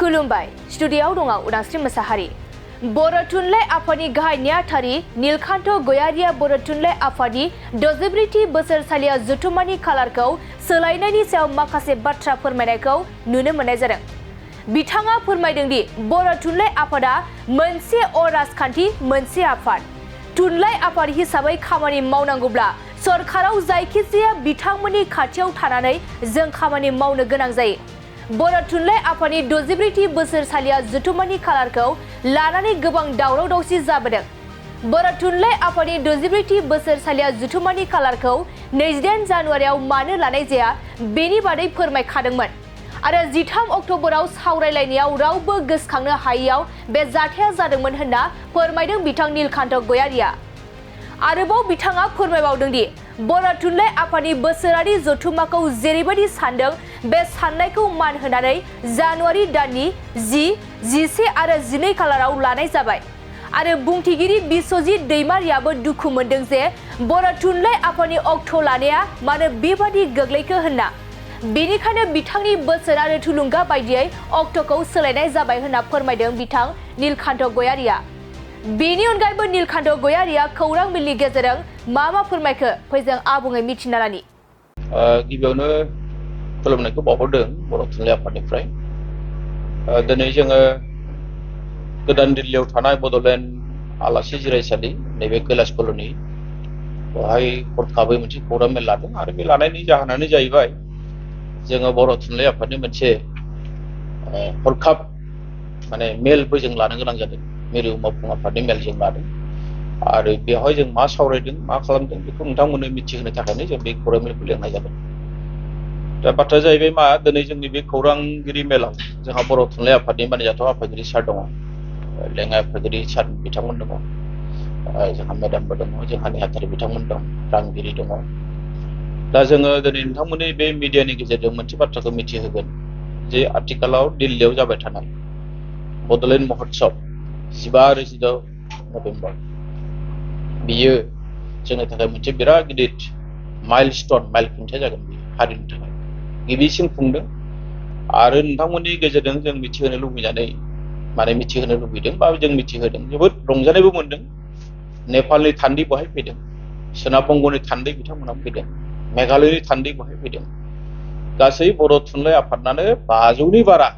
खुलुमबाय स्टुडिय'आव दङ उदांस्रि मोसाहारि बर' थुनलाइ आफादनि गाहाय नेहाथारि नीलकान्त गयारिया बर' थुनलाइ आफादनि 64थि बोसोरसालियाव जथुम्मानि खालारखौ सोलायनायनि सायाव माखासे बाथ्रा फोरमायनायखौ नुनो मोननाय जादों। बिथाङा फोरमायदों दि बर' थुनलाइ आफादा मोनसे अराजखान्थि मोनसे आफाद। थुनलाइ आफाद हिसाबै खामानि मावनांगौब्ला सरकाराव जायखिजाया बिथांमोननि खाथियाव थानानै जों खामानि मावनो गोनां जायो। बर' थुनलाइ आफादनि 64थि बोसोरसालिया जथुम्मानि खालारखौ लानानै गोबां दावराव दावसि जाबोदों। बर' थुनलाइ आफादनि 64थि बोसोरसालिया जथुम्मानि खालारखौ 28 जानुवारियाव मानो लानाय जाया बेनि बादै फोरमायखादोंमोन आरो 13 अक्ट'बराव सावरायलायनायाव रावबो गोसोखांनो हायैयाव बे जाथाया जादोंमोन होनना फोरमायदों बिथां नीलकान्त गयारिया। आरोबाव बिथाङा फोरमायबावदों दि बर' थुनलाइ आफादनि बोसोरारि जथुम्माखौ जेरैबायदि सानदों बे साननायखौ मान होनानै जानुवारि दाननि 10, 11 आरो 12 खालाराव लानाय जाबाय आरो बुंथिगिरि बिस्वजित दैमारियाबो दुखु मोनदों जे बर' थुनलाइ आफादनि अक्ट' लानाया मानो बेबादि गोग्लैखो होनना। बेनिखायनो बिथांनि बोसोन आरो थुलुंगा बायदियै अक्ट'खौ सोलायनाय जाबाय होनना फोरमायदों बिथां नीलकान्त गयारिया। बेनि अनगायैबो नीलकान्त गयारिया खौरां बिलनि गेजेरजों मा फोरमायखो फैजों आबुङै मिथिना लानि। गिबियावनो खुलुमनायखौ बावहरदों बर' थुनलाइ आफादनिफ्राय। दिनै जोङो गोदान दिल्लीयाव थानाय बड'लेण्ड आलासि जिरायसालि नैबे कैलाश कल'नि बेवहाय हरखाबै मोनसे खौरां मेल लादों आरो बे लानायनि जाहोनानो जाहैबाय जोङो बर' थुनलाइ आफादनि मोनसे हरखाब मेलबो जों लानो गोनां जादों। मिरु मावफुं आफादनि मेल जों लादों आरो बेवहाय जों मा सावरायदों मा खालामदों बेखौ नोंथांमोननो मिथिहोनो थाखायनो जों बे खौरां मेलखौ लेंनाय जादों। दा बाथ्राया जाहैबाय मा, दिनै जोंनि बे खौरांगिरि मेलाव जोंहा बर' थुनलाइ आफादनि मानिजाथाव आफादगिरि सार दङ, लेङाइ आफादगिरि सार बिथांमोन दङ, जोंहा मेडामबो दङ, जोंहा नेहाथारि बिथांमोन दं, रांगिरि दङ। दा जोङो दिनै नोंथांमोननि बे मिडियानि गेजेरजों मोनसे बाथ्राखौ मिथिहोगोन जे आथिखालाव दिल्लीयाव जाबाय थानाय बड'लेण्ड महोत्सब 15 आरो 16 नभेम्बर बियो जोंनि थाखाय मोनसे बिराद गिदिर माइल खुन्थिया जागोन। बियो हारिनि थाखाय गिबिसिन खुंदों आरो नोंथांमोननि गेजेरजों जों मिथिहोनो लुबैदों बा जों मिथिहोदों। जोबोद रंजानायबो मोनदों। नेपालनि थान्दै बहाय फैदों, सोनाब बंग'नि थान्दै बिथांमोना फैदों, मेघालयनि थान्दै बहाय फैदों। गासै बर' थुनलाइ आफादनानो 500नि बारा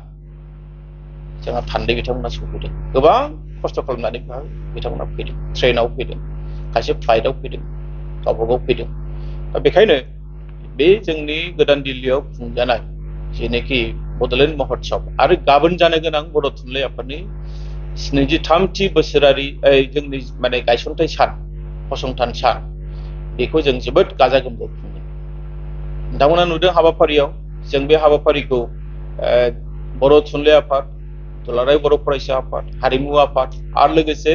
जोंहा थान्दै बिथांमोना सफैदों। गोबां खस्थ' खालामनानै बिथांमोना फैदों, ट्रेनाव फैदों, खायसे फ्लाइटआव फैदों, गावबागाव फैदों। दा बेखायनो बे जोंनि गोदान दिल्लीयाव खुंजानाय जेनोखि बड'लेण्ड महोत्सब आरो गाबोन जानो गोनां बर' थुनलाइ आफादनि 73थि बोसोरारि जोंनि गायसनथाइ सान, फसंथान सान, बेखौ जों जोबोद गाजा गोमजायै खुंदों। नोंथांमोना नुदों हाबाफारियाव जों बे हाबाफारिखौ बर' थुनलाइ आफाद, दुलाराय बर' फरायसा आफाद, हारिमु आफाद आरो लोगोसे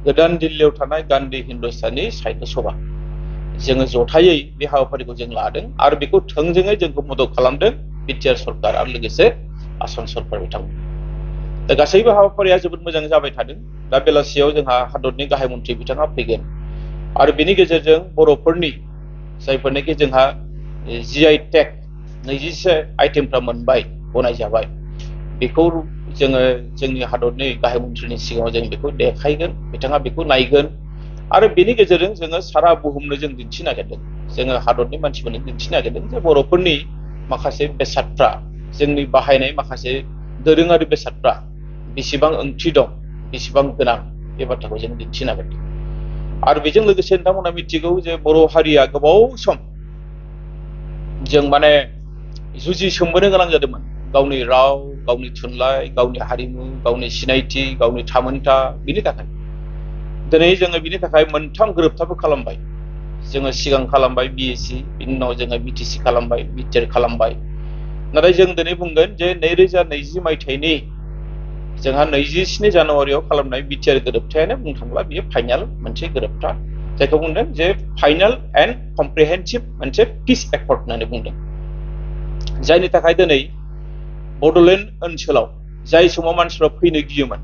गोदान दिल्लीयाव थानाय गान्धी हिन्दुस्तानी साहित्य सभा जोङो जथायै बे हाबाफारिखौ जों लादों आरो बेखौ थोंजोङै जोंखौ मदद खालामदों बिटिआर सरकार आरो लोगोसे आसाम सरकार बिथांमोन। दा गासैबो हाबाफारिया जोबोद मोजां जाबाय थादों। दा बेलासियाव जोंहा हादरनि गाहाय मन्थ्रि बिथाङा फैगोन आरो बेनि गेजेरजों बर'फोरनि जायफोरनाखि जोंहा GI टेग 21 आइटेमफ्रा मोनबाय, गनायजाबाय, बेखौ जोङो जोंनि हादरनि गाहाय मन्थ्रिनि सिगाङाव जों बेखौ देखायगोन। बिथाङा बेखौ नायगोन आरो बेनि गेजेरजों जोङो सारा बुहुमनो जों दिन्थिनो नागिरदों, जोङो हादरनि मानसिफोरनो दिन्थिनो नागिरदों जे बर'फोरनि माखासे बेसादफ्रा, जोंनि बाहायनाय माखासे दोरोङारि बेसादफ्रा बेसेबां ओंथि दं, बेसेबां गोनां, बे बाथ्राखौ जों दिन्थिनो नागिरदों। आरो बेजों लोगोसे नोंथांमोना मिथिगौ जे बर' हारिया गोबाव सम जों जुजिसोमबोनो गोनां जादोंमोन। गावनि राव, गावनि थुनलाइ, गावनि हारिमु, गावनि सिनायथि, गावनि थामोनथा, बिनि थाखाय दिनै जोङो बिनि थाखाय 3 गोरोबथाबो खालामबाय। जोङो सिगां खालामबाय BSc, बिनि उनाव जोङो BTC खालामबाय, बिटिआर खालामबाय। नाथाय जों दिनै बुंगोन जे 2020 मायथाइनि जोंहा 27 जानुवारियाव खालामनाय बिटिआर गोरोबथायानो बुंनो थांब्ला बियो फाइनाल मोनसे गोरोबथा, जायखौ बुंदों जे फाइनाल एन्ड कमप्रिहेन्सिभ मोनसे पिस एकर्ड होननानै बुंदों। जायनि थाखाय दिनै बड'लेण्ड ओनसोलाव जाय समाव मानसिफ्रा फैनो गियोमोन,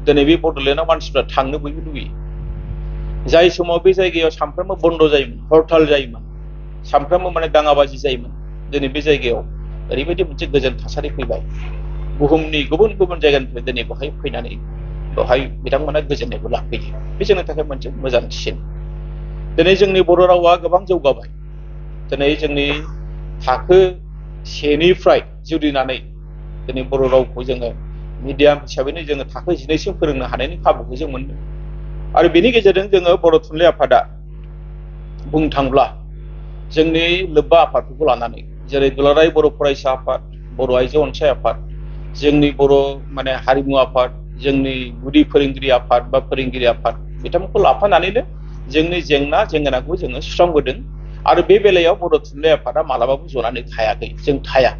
दिनै बे बड'लेण्डआव मानसिफ्रा थांनो बयबो लुबैयो। जाय समाव बे जायगायाव सानफ्रोमबो बन्द जायोमोन, हरताल जायोमोन, सानफ्रोमबो दाङाबाजि जायोमोन, दिनै बे जायगायाव ओरैबायदि मोनसे गोजोन थासारि फैबाय। बुहुमनि गुबुन गुबुन जायगानिफ्राय दिनै बेवहाय फैनानै बेवहाय बिथांमोना गोजोननायखौ लाफैयो बे जोंनि थाखाय मोनसे मोजांसिन दिनै जोंनि बर' रावा गोबां जौगाबाय दिनै जोंनि थाखो सेनिफ्राय जुरिनानै दिनै बर' रावखौ जोङो मिडियाम हिसाबैनो जोङो थाखो 12सिम फोरोंनो हानायनि खाबुखौ जों मोनदों आरो बेनि गेजेरजों जोङो बर' थुनलाइ आफादा बुंनो थांब्ला जोंनि लोब्बा आफादफोरखौ लानानै जेरै दुलाराय बर' फरायसा आफाद बर' आइजो अनसाय आफाद जोंनि बर' माने हारिमु आफाद जोंनि गुदि फोरोंगिरि आफाद बा फोरोंगिरि आफाद बिथांमोनखौ लाफानानैनो जोंनि जेंना जेंगोनाखौ जोङो सुस्रांबोदों आरो बे बेलायाव बर' थुनलाइ आफादा मालाबाबो जनानै थायाखै जों थाया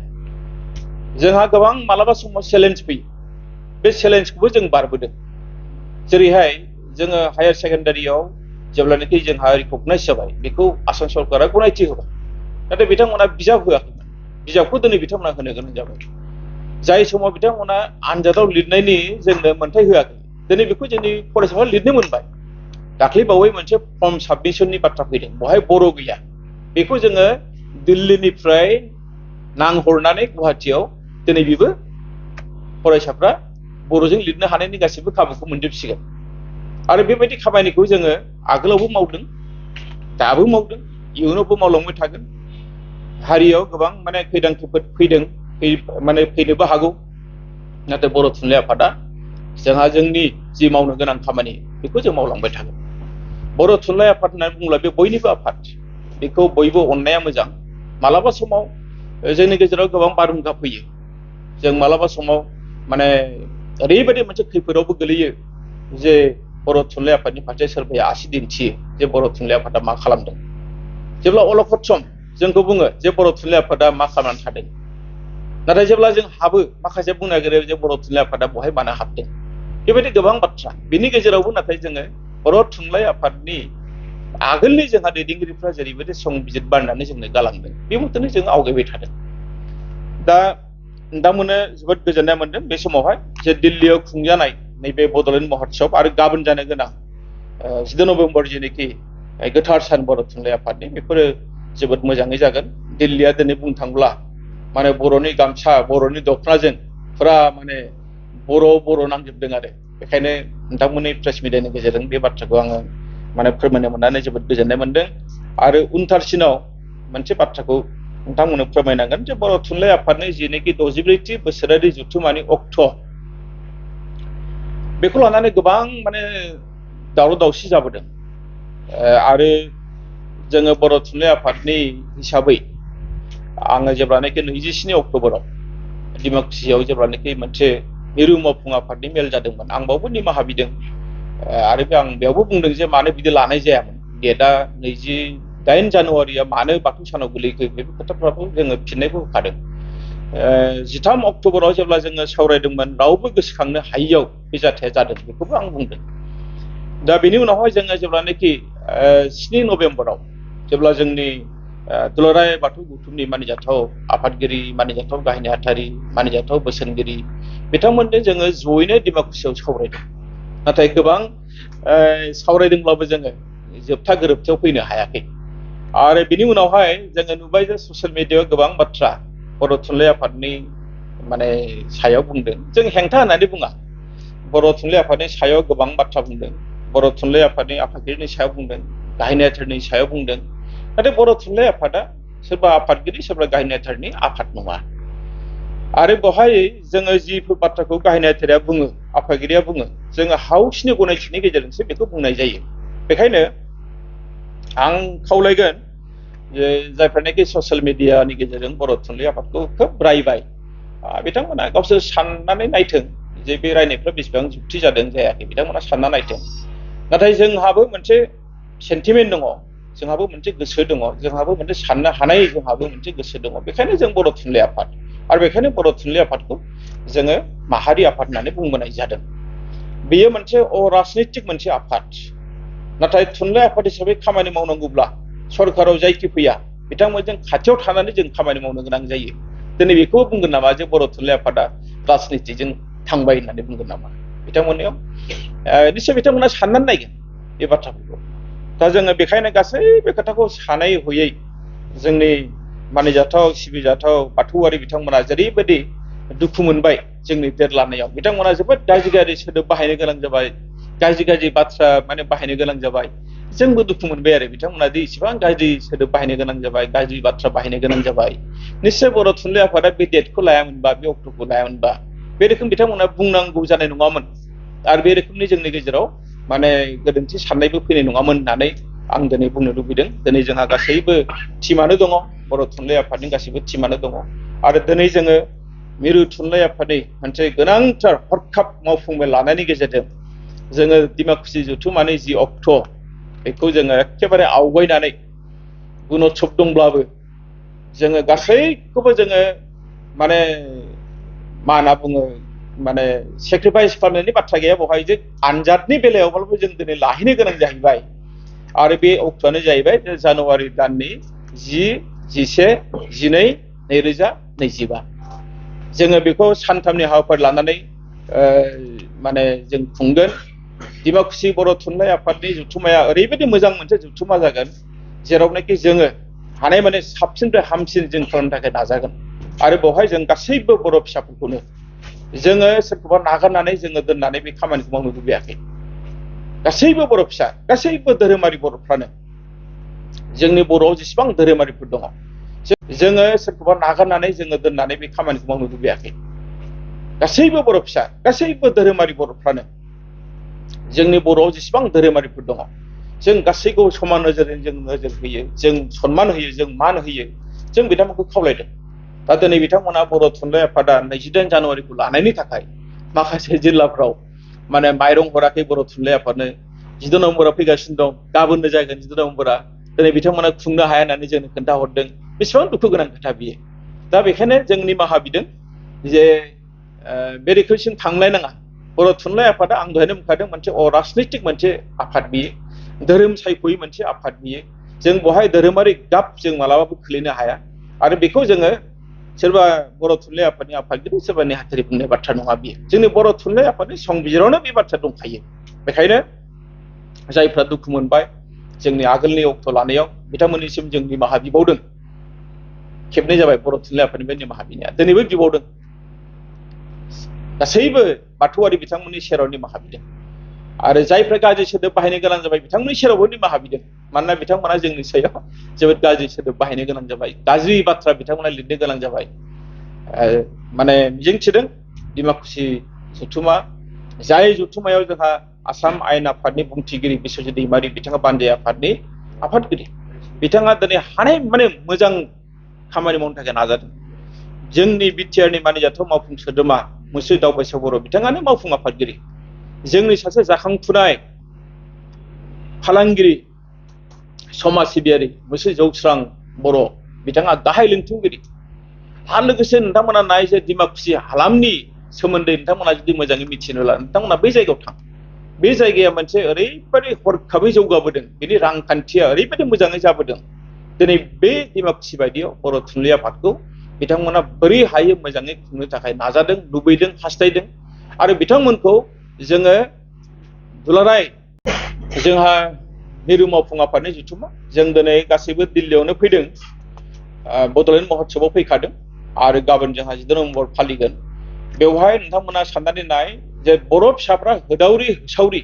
जोंहा गोबां मालाबा समाव चेलेन्ज फैयो बे चेलेन्जखौबो जों बारबोदों जेरैहाय जोङो हायार सेकेन्डारियाव जेब्लानाखि जोंहा रिकगनाइज जाबाय बेखौ आसाम सरकारा गनायथि होबाय नाथाय बिथांमोना बिजाब होआखैमोन बिजाबखौ दिनै बिथांमोना होनो गोनां जाबाय जाय समाव बिथांमोना आनजादाव लिरनायनि जोंनो मोन्थाय होआखै दिनै बेखौ जोंनि फरायसाफ्रा लिरनो मोनबाय दाख्लैबावै मोनसे फर्म साबमिशननि बाथ्रा फैदों बेवहाय बर' गैया बेखौ जोङो दिल्लीनिफ्राय नांहरनानै गुवाहाटियाव दिनै बेबो फरायसाफ्रा बर'जों लिरनो हानायनि गासैबो खाबुखौ मोनजोबसिगोन आरो बेबायदि खामानिखौ जोङो आगोलावबो मावदों दाबो मावदों इयुनावबो मावलांबाय थागोन हारियाव गोबां माने खैदां खैफोद फैदों माने फैनोबो हागौ नाथाय बर' थुनलाइ आफादा जोंहा जोंनि जि मावनो गोनां खामानि बेखौ जों मावलांबाय थागोन बर' थुनलाइ आफाद होननानै बुङोब्ला बे बयनिबो आफाद बेखौ बयबो अननाया मोजां मालाबा समाव जोंनि गेजेराव गोबां बारहुंखा फैयो जों मालाबा समाव माने ओरैबायदि मोनसे खैफोदावबो गोलैयो जे बर' थुनलाइ आफादनि फारसे सोरबाया आसि दिन्थियो जे बर' थुनलाइ आफादा मा खालामदों जेब्ला अलखद सम जोंखौ बुङो जे बर' थुनलाइ आफादा मा खालामनानै थादों नाथाय जेब्ला जों हाबो माखासे बुंनो नागिरो जे बर' थुनलाइ आफादा बहाय मानो हाबदों बेबायदि गोबां बाथ्रा बिनि गेजेरावबो नाथाय जोङो बर' थुनलाइ आफादनि आगोलनि जोंहा दैदेनगिरिफ्रा जेरैबायदि संबिजिर बानायनानै जोंनो गालांदों बे मथेनो जों आवगायबाय थादों दा नोंथांमोननो जोबोद गोजोननाय मोनदों बे समावहाय जे दिल्लीयाव खुंजानाय नैबे बड'लेण्ड महोत्सब आरो गाबोन जानो गोनां 10 नभेम्बर जेनोखि गोथार सान बर' थुनलाइ आफादनि बेफोरो जोबोद मोजाङै जागोन दिल्लीया दिनै बुंनो थांब्ला माने बर'नि गामसा बर'नि दख'नाजों फुरा माने बर' नांजोबदों आरो बेखायनो नोंथांमोननि प्रेस मिडियानि गेजेरजों बे बाथ्राखौ आङो माने फोरमायनो मोननानै जोबोद गोजोननाय मोनदों आरो उनथारसिनाव मोनसे बाथ्राखौ नोंथांमोननो फोरमायनांगोन जे बर' थुनलाइ आफादनि जेनोखि 64थि बोसोरारि जथुम्मानि अक्ट' बेखौ लानानै गोबां माने दावराव दावसि जाबोदों आरो जोङो बर' थुनलाइ आफादनि हिसाबै आङो जेब्लानाखि 27 अक्ट'बराव डिमाकुसियाव जेब्लानाखि मोनसे मिरु मावफुं आफादनि मेल जादोंमोन आं बावबो निमाहा बिदों आरो आं बेयावबो बुंदों जे मानो बिदि लानाय जायामोन डेटआ 28 जानुवारिया मानो बाथौ सानाव गोलैखो बेफोर खोथाफ्राबो जोङो फिननायखौ होखादों 13 अक्ट'बराव जेब्ला जोङो सावरायदोंमोन रावबो गोसोखांनो हायियाव बे जाथाया जादों बेखौबो आं बुंदों दा बेनि उनावहाय जोङो जेब्लानाखि 7 नभेम्बराव जेब्ला जोंनि दुलाराय बाथौ गौथुमनि मानिजाथाव आफादगिरि मानिजाथाव गाहाय नेहाथारि मानिजाथाव बोसोनगिरि बिथांमोनजों जोङो जयैनो डिमाकुसियाव सावरायदों नाथाय गोबां सावरायदोंब्लाबो जोङो जोबथा गोरोबथायाव फैनो हायाखै आरो बिनि उनावहाय जोङो नुबाय जे ससियेल मिडियायाव गोबां बाथ्रा बर' थुनलाइ आफादनि माने सायाव बुंदों जों हेंथा होननानै बुङा बर' थुनलाइ आफादनि सायाव गोबां बाथ्रा बुंदों बर' थुनलाइ आफादनि आफादगिरिनि सायाव बुंदों गाहाय नेहाथारिनि सायाव बुंदों नाथाय बर' थुनलाइ आफादा सोरबा आफादगिरि सोरबा गाहाय नेहाथारिनि आफाद नङा आरो बेवहाय जोङो जिफोर बाथ्राखौ गाहाय नेहाथारिया बुङो आफादगिरिया बुङो जोङो हाउसनि गनायथिनि गेजेरजोंसो बेखौ बुंनाय जायो बेखायनो आं खावलायगोन जे जायफोरनाखि ससियेल मिडियानि गेजेरजों बर' थुनलाइ आफादखौ खोब रायबाय बिथांमोना गावसोर साननानै नायथों जे बे रायनायफ्रा बेसेबां जुक्ति जादों जायाखै बिथांमोना सानना नायथों नाथाय जोंहाबो मोनसे सेन्टिमेन्ट दङ जोंहाबो मोनसे गोसो दङ जोंहाबो मोनसे साननो हानाय जोंहाबो मोनसे गोसो दङ बेखायनो जों बर' थुनलाइ आफाद आरो बेखायनो बर' थुनलाइ आफादखौ जोङो माहारि आफाद होननानै बुंबोनाय जादों बेयो मोनसे अराजनितिक मोनसे आफाद नाथाय थुनलाइ आफाद हिसाबै खामानि मावनांगौब्ला सरकाराव जायखि फैया बिथांमोनजों खाथियाव थानानै जों खामानि मावनो गोनां जायो दिनै बेखौबो बुंगोन नामा जे बर' थुनलाइ आफादा राजनितिजों थांबाय होननानै बुंगोन नामा बिथांमोननियाव निश्चय बिथांमोना साननानै नायगोन बे बाथ्राफोरखौ दा जोङो बेखायनो गासैबो खोथाखौ सानै हयै जोंनि मानिजाथाव सिबिजाथाव बाथौआरि बिथांमोना जेरैबायदि दुखु मोनबाय जोंनि देरलांनायाव बिथांमोना जोबोद गाज्रि सोदोब बाहायनो गोनां जाबाय, गाज्रि बाथ्रा माने बाहायनो गोनां जाबाय। जोंबो दुखु मोनबाय आरो बिथांमोना दि इसेबां गाज्रि सोदोब बाहायनो गोनां जाबाय, गाज्रि बाथ्रा बाहायनो गोनां जाबाय। निश्चय बर' थुनलाइ आफादा बे डेटखौ लायामोनबा, बे अक्ट'खौ लायामोनबा बे रोखोम बिथांमोना बुंनांगौ जानाय नङामोन आरो बे रोखोमनि जोंनि गेजेराव माने गोरोन्थि साननायबो फैनाय नङामोन होननानै आं दिनै बुंनो लुबैदों। दिनै जोंहा गासैबो टिमानो दङ, बर' थुनलाइ आफादनि गासैबो टिमानो दङ आरो दिनै जोङो मिरु थुनलाइ आफादनि मोनसे गोनांथार हरखाब मावफुंमेल लानायनि गेजेरजों जोङो डिमाकुसि जथुम्मानि जि अक्ट' बेखौ जोङो एखेबारे आवगायनानै गुन'त्सब दंब्लाबो जोङो गासैखौबो जोङो माने मा होनना बुङो माने सेक्रिफाइस खालामनायनि बाथ्रा गैया बेवहाय जे आनजादनि बेलायावब्लाबो जों दिनै लाहैनो गोनां जाहैबाय आरो बे अक्ट'आनो जाहैबाय जानुवारि दाननि 10, 11, 12, 2025 जोङो बेखौ सानथामनि हाबाफारि लानानै माने जों खुंगोन। डिमाकुसि बर' थुनलाइ आफादनि जथुम्माया ओरैबायदि मोजां मोनसे जथुम्मा जागोन जेरावनाखि जोङो हानायमानि साबसिननिफ्राय हामसिन जों खालामनो थाखाय नाजागोन आरो बेवहाय जों गासैबो बर' फिसाफोरखौनो जोङो सोरखौबा नागारनानै जोङो दोननानै बे खामानिखौ मावनो लुबैयाखै। गासैबो बर' फिसा, गासैबो धोरोमारि बर'फ्रानो जोंनि बर'आव जेसेबां धोरोमारिफोर दङ जोङो सोरखौबा नागारनानै जोङो दोननानै बे खामानिखौ मावनो लुबैयाखै। गासैबो बर' फिसा, गासैबो धोरोमारि बर'फ्रानो जोंनि बर'आव जेसेबां धोरोमारिफोर दङ जों गासैखौबो समान नोजोरजों जों नोजोर होयो, जों सनमान होयो, जों मान होयो, जों बिथांमोनखौ खावलायदों। दा दिनै बिथांमोना बर' थुनलाइ आफादा 28 जानुवारिखौ लानायनि थाखाय माखासे जिल्लाफ्राव माने माइरं हराखै बर' थुनलाइ आफादनो। 14 नम्बराव फैगासिनो दं, गाबोननो जागोन 14 नम्बरा। दिनै बिथांमोना खुंनो हाया होननानै जोंनो खोन्थाहरदों। बेसेबां दुखु गोनां खोथा बियो। दा बेखायनो जों निमाहा बिदों जे बे रोखोमसिम थांलायनाङा। बर' थुनलाइ आफादा आं दहायनो बुंखादों मोनसे अराजनैतिक मोनसे आफाद बियो, धोरोम सायख'यै मोनसे आफाद बियो। जों बेवहाय धोरोमारि गाब जों मालाबाबो खोलैनो हाया आरो बेखौ जोङो सोरबा बर' थुनलाइ आफादनि आफादगिरि सोरबा नेहाथारि बुंनाय बाथ्रा नङा बियो। जोंनि बर' थुनलाइ आफादनि संबिजिरावनो बे बाथ्रा दंखायो। बेखायनो जायफ्रा दुखु मोनबाय जोंनि आगोलनि अक्ट' लानायाव बिथांमोननिसिम जों निमाहा बिबावदों। खेबनै जाबाय बर' थुनलाइ आफादनिफ्राय निमाहा बिनाया, दिनैबो बिबावदों। गासैबो बाथौआरि बिथांमोननि सेराव निमाहा बिदों आरो जायफ्रा गाज्रि सोदोब बाहायनो गोनां जाबाय बिथांमोननि सेरावबो निमाहा बिदों। मानोना बिथांमोना जोंनि सायाव जोबोद गाज्रि सोदोब बाहायनो गोनां जाबाय, गाज्रि बाथ्रा बिथांमोना लिरनो गोनां जाबाय। माने मिजिंथिदों डिमाकुसि जथुम्मा, जाय जथुम्मायाव जोंहा आसाम आयेन आफादनि बुंथिगिरि बिस्वजित दैमारि बिथाङा बानजाय आफादनि आफादगिरि, बिथाङा दिनै हानाय माने मोजां खामानि मावनो थाखाय नाजादों। जोंनि बिटिआरनि मानिजाथाव मावफुं सोद्रोमा मुस्रि दावबायसा बर' बिथाङानो मावफुं आफादगिरि। जोंनि सासे जाखांफुनाय फालांगिरि समाज सिबियारि मुस्रि जौस्रां बर' बिथाङा गाहाय लिंथुमगिरि। आरो लोगोसे नोंथांमोना नाय जे डिमाकुसि हालामनि सोमोन्दै नोंथांमोना जुदि मोजाङै मिथिनोब्ला नोंथांमोना बै जायगायाव थां। बे जायगाया मोनसे ओरैबायदि हरखाबै जौगाबोदों, बेनि रांखान्थिया ओरैबायदि मोजाङै जाबोदों। दिनै बे डिमाकुसि बायदियाव बर' थुनलाइ आफादखौ बिथांमोना बोरै हायो मोजाङै खुंनो थाखाय नाजादों, लुबैदों, हास्थायदों आरो बिथांमोनखौ जोङो दुलाराय जोंहा मिरु मावफुं आफादनि जथुम्मा, जों दिनै गासैबो दिल्लीयावनो फैदों, बड'लेण्ड महोत्सबआव फैखादों आरो गाबोन जोंहा 14 नम्बर फालिगोन। बेवहाय नोंथांमोना साननानै नाय जे बर' फिसाफ्रा होदावरि होसावरि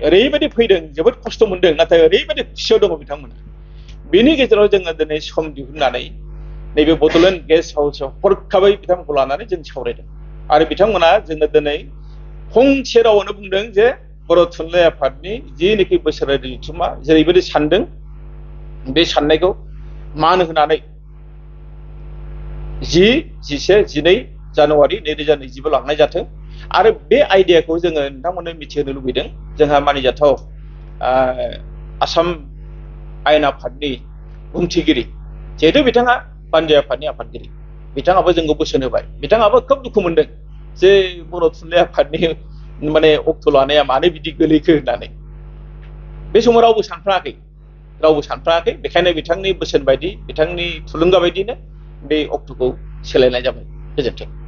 ओरैबायदि फैदों, जोबोद खस्थ' मोनदों, नाथाय ओरैबायदि खुसियाव दङ बिथांमोना। बेनि गेजेराव जोङो दिनै सम दिहुननानै नैबे बड'लेण्ड गेस्ट हाउसआव हरखाबै बिथांमोनखौ लानानै जों सावरायदों आरो बिथांमोना जोंनो दिनै फंसे रावावनो बुंदों जे बर' थुनलाइ आफादनि जिनिखि बोसोरारि जथुम्मा जेरैबायदि सानदों बे साननायखौ मान होनानै 10, 11, 12 जानुवारि 2025 लांनाय जाथों आरो बे आइडियाखौ जोङो नोंथांमोननो मिथिहोनो लुबैदों। जोंहा मानिजाथाव आसाम आयेन आफादनि बुंथिगिरि, जिहेतु बिथाङा बानजाय आफादनि आफादगिरि, बिथाङाबो जोंखौ बोसोन होबाय। बिथाङाबो खोब दुखु मोनदों जे बर' थुनलाइ आफादनि माने अक्ट' लानाया मानो बिदि गोलैखो होननानै। बे समाव रावबो सानफ्लाङाखै। बेखायनो बिथांनि बोसोन बायदि, बिथांनि थुलुंगा बायदिनो बे अक्ट'खौ सोलायनाय जाबाय। गोजोन्थों।